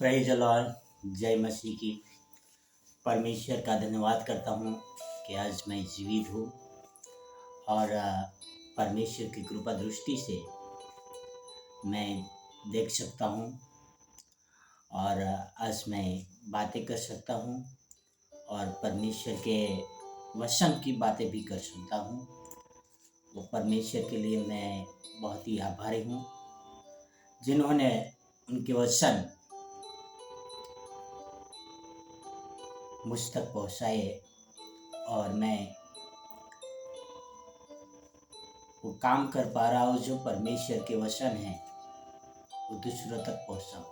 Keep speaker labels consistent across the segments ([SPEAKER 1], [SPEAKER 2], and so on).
[SPEAKER 1] Praise the Lord. जय मसीह की। परमेश्वर का धन्यवाद करता हूँ कि आज मैं जीवित हूँ और परमेश्वर की कृपा दृष्टि से मैं देख सकता हूँ और आज मैं बातें कर सकता हूँ और परमेश्वर के वचन की बातें भी कर सकता हूँ। वो परमेश्वर के लिए मैं बहुत ही आभारी हूँ जिन्होंने उनके वचन मुझ तक पहुँचाए और मैं वो काम कर पा रहा हूँ जो परमेश्वर के वचन है वो दूसरों तक पहुँचाऊँ।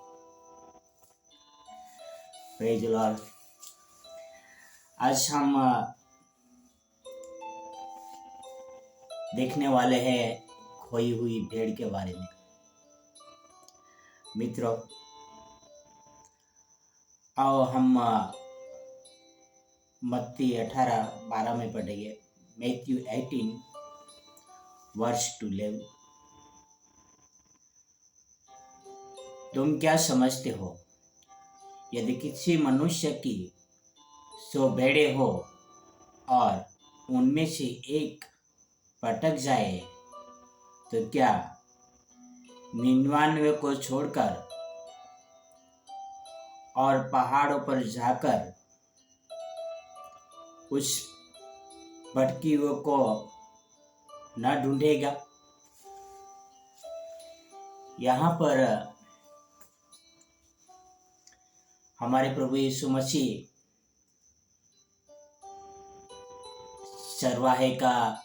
[SPEAKER 1] Praise the Lord. आज हम देखने वाले हैं खोई हुई भेड़ के बारे में। मित्रों, आओ हम मत्ती 18:12 में पढ़ेंगे। मैथ्यू 18:2। तुम क्या समझते हो, यदि किसी मनुष्य की 100 भेड़ें हो और उनमें से एक भटक जाए तो क्या 99 को छोड़कर और पहाड़ों पर जाकर उस भटकी हुए को न ढूंढेगा? यहाँ पर हमारे प्रभु यीशु मसीह चरवाहे का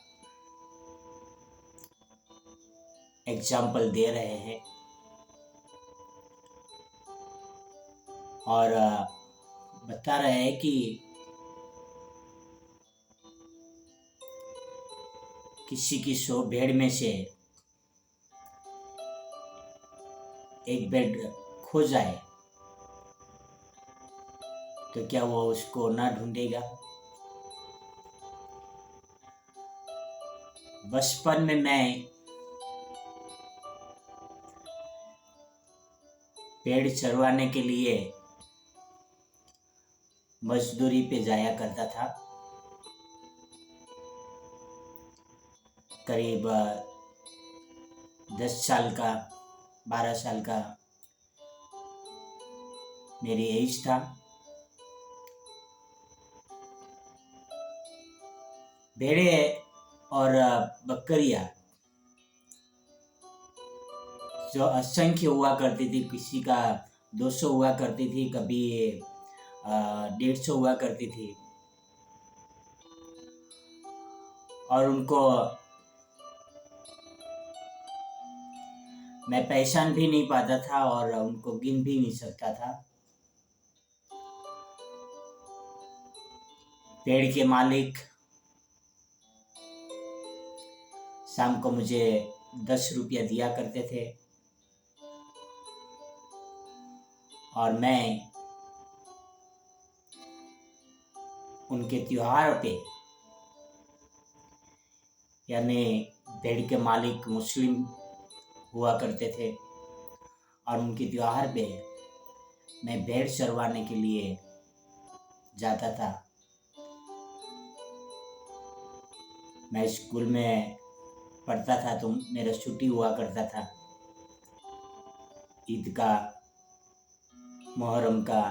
[SPEAKER 1] एग्जाम्पल दे रहे हैं और बता रहे हैं कि किसी की 100 भेड़ में से एक भेड़ खो जाए तो क्या वो उसको ना ढूंढेगा? बचपन में मैं भेड़ चरवाने के लिए मजदूरी पे जाया करता था। करीब 10 साल का 12 साल का मेरी एज था। भेड़े और बकरियां जो असंख्य हुआ करती थी, किसी का 200 हुआ करती थी, कभी 150 हुआ करती थी और उनको मैं पहचान भी नहीं पाता था और उनको गिन भी नहीं सकता था। पेड़ के मालिक शाम को मुझे 10 रुपया दिया करते थे और मैं उनके त्योहार पे, यानी भेड़ के मालिक मुस्लिम हुआ करते थे और उनके त्योहार पे मैं भेड़ चरवाने के लिए जाता था। मैं स्कूल में पढ़ता था तो मेरा छुट्टी हुआ करता था, ईद का, मुहर्रम का।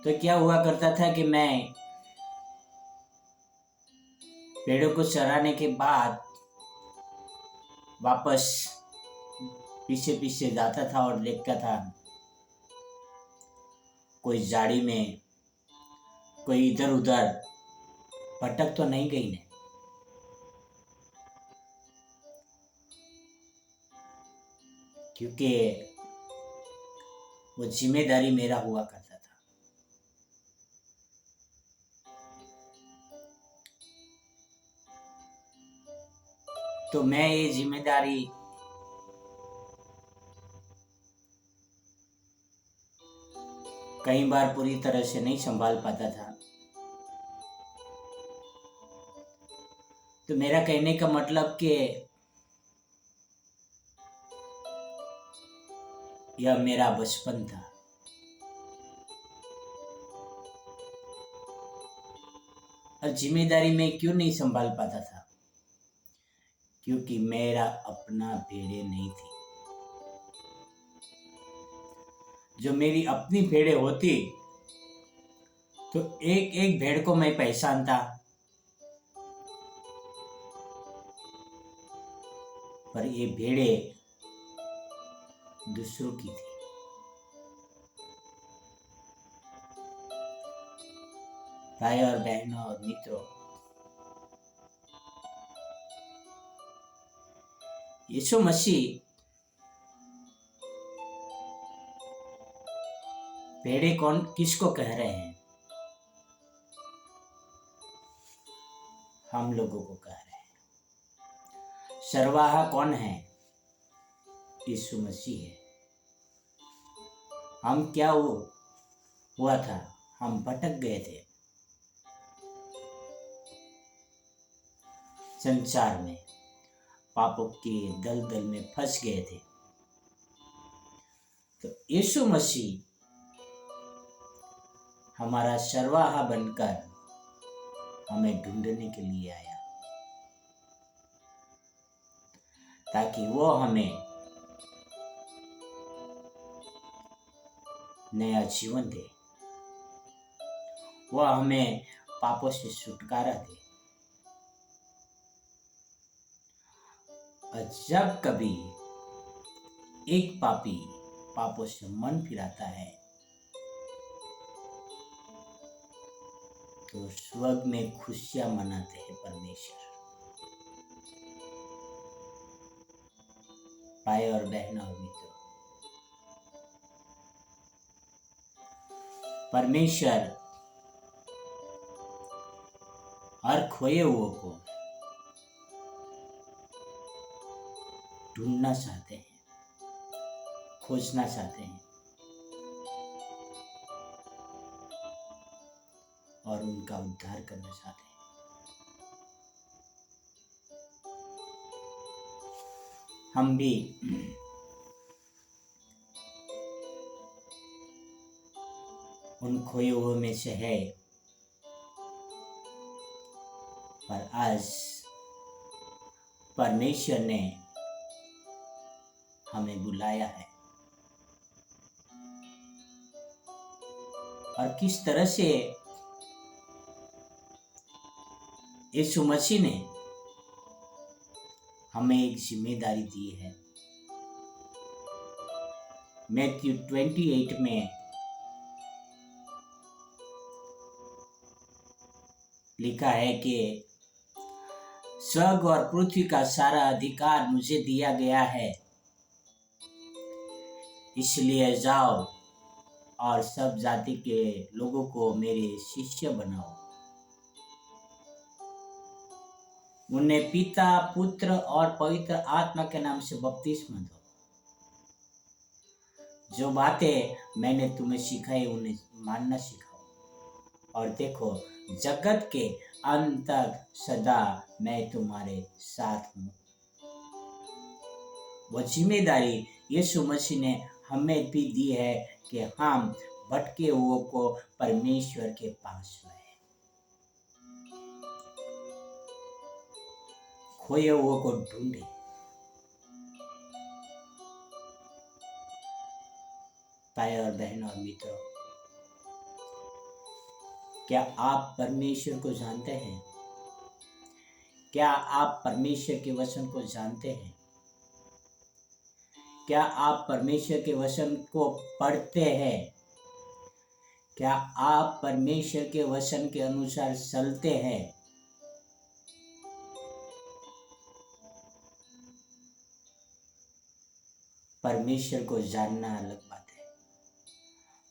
[SPEAKER 1] तो क्या हुआ करता था कि मैं भेड़ों को चराने के बाद वापस पीछे पीछे जाता था और देखता था कोई झाड़ी में कोई इधर उधर भटक तो नहीं गई ने। क्योंकि वो जिम्मेदारी मेरा हुआ करता था। तो मैं ये जिम्मेदारी कई बार पूरी तरह से नहीं संभाल पाता था। तो मेरा कहने का मतलब कि यह मेरा बचपन था। और जिम्मेदारी मैं क्यों नहीं संभाल पाता था? क्योंकि मेरा अपना भेड़ें नहीं थी। जो मेरी अपनी भेड़ें होती तो एक एक भेड़ को मैं पहचानता, पर ये भेड़ें दूसरों की थी। भाई और बहनों और मित्रों, यीशु मसीह भेड़ें कौन किसको कह रहे हैं? हम लोगों को कह रहे हैं। सरवाहा कौन है? यीशु मसीह है। हम क्या हुआ था? हम भटक गए थे संसार में, पापों के दलदल में फंस गए थे। तो यीशु मसीह हमारा सरवाहा बनकर हमें ढूंढने के लिए आया, ताकि वो हमें नया जीवन दे, वो हमें पापों से छुटकारा दे। और जब कभी एक पापी पापों से मन फिराता है तो स्वर्ग में खुशियां मनाते हैं परमेश्वर। भाई और बहनों और मित्रों, परमेश्वर हर खोए हुए को ढूंढना चाहते हैं, खोजना चाहते हैं और उनका उद्धार करना चाहते हैं। हम भी उन खोए हुए में से है, पर आज परमेश्वर ने हमें बुलाया है। और किस तरह से यीशु मसीह ने हमें एक जिम्मेदारी दी है। मैथ्यू 28 में लिखा है कि स्वर्ग और पृथ्वी का सारा अधिकार मुझे दिया गया है, इसलिए जाओ और सब जाति के लोगों को मेरे शिष्य बनाओ। उन्हें पिता, पुत्र और पवित्र आत्मा के नाम से बपतिस्मा दो। जो बातें मैंने तुम्हें सिखाई उन्हें मानना सिखाओ। और देखो, जगत के अंत तक सदा मैं तुम्हारे साथ हूँ। वो जिम्मेदारी यीशु मसीह ने हमें भी दी है कि हम भटके हुए को परमेश्वर के पास लाए, खोए हुए को ढूंढे। भाई और बहनों और मित्रों, क्या आप परमेश्वर को जानते हैं? क्या आप परमेश्वर के वचन को जानते हैं? क्या आप परमेश्वर के वचन को पढ़ते हैं? क्या आप परमेश्वर के वचन के अनुसार चलते हैं? परमेश्वर को जानना अलग बात है,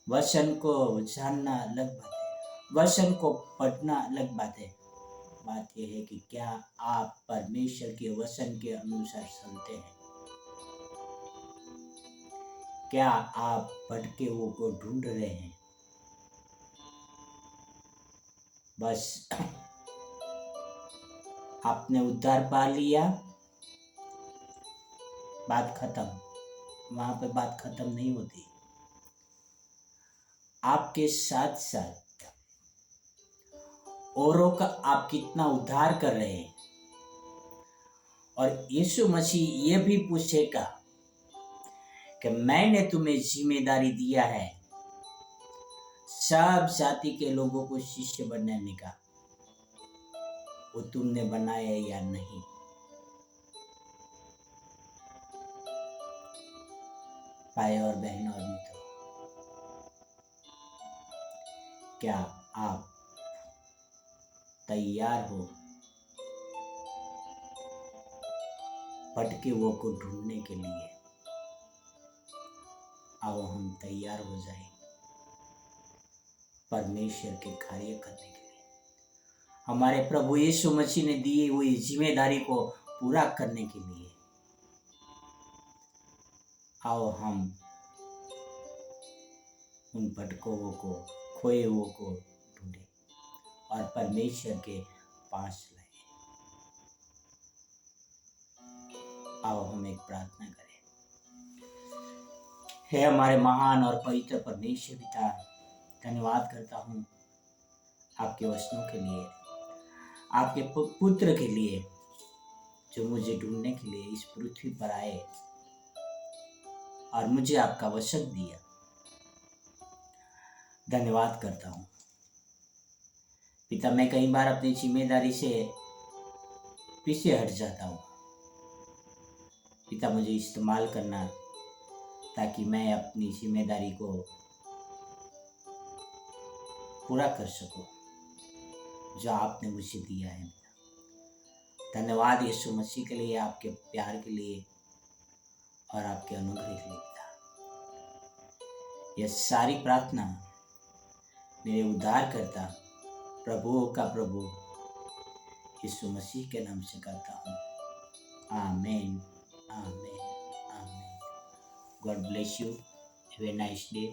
[SPEAKER 1] वचन को जानना अलग बात है, वचन को पढ़ना अलग बात है। बात यह है कि क्या आप परमेश्वर के वचन के अनुसार चलते हैं? क्या आप भटके हुए को ढूंढ रहे हैं? बस आपने उद्धार पा लिया, बात खत्म, वहां पे बात खत्म नहीं होती। आपके साथ साथ औरों का आप कितना उद्धार कर रहे हैं, और यीशु मसीह ये भी पूछेगा कि मैंने तुम्हें जिम्मेदारी दिया है सब जाति के लोगों को शिष्य बनाने का, वो तुमने बनाया या नहीं। भाई और बहनों और मित्रों, क्या आप तैयार हो भटके हुओं को ढूंढने के लिए? आओ हम तैयार हो जाए परमेश्वर के कार्य करने के लिए, हमारे प्रभु यीशु मसीह ने दी हुई जिम्मेदारी को पूरा करने के लिए। आओ हम उन भटकों को, खोए हुओं को ढूंढे और परमेश्वर के पास लाए। आओ हम एक प्रार्थना करें। हे हमारे महान और पवित्र परमेश्वर पिता, धन्यवाद करता हूँ आपके वचनों के लिए, आपके पुत्र के लिए जो मुझे ढूंढने के लिए इस पृथ्वी पर आए और मुझे आपका वचन दिया। धन्यवाद करता हूँ पिता। मैं कई बार अपनी जिम्मेदारी से पीछे हट जाता हूँ पिता, मुझे इस्तेमाल करना ताकि मैं अपनी जिम्मेदारी को पूरा कर सकूं जो आपने मुझे दिया है। धन्यवाद यीशु मसीह के लिए, आपके प्यार के लिए और आपके अनुग्रह के लिए पिता। यह सारी प्रार्थना मेरे उद्धारकर्ता प्रभुओं का प्रभु यीशु मसीह के नाम से करता हूँ। आमीन, आमीन, आमीन। God bless you. Have a nice day.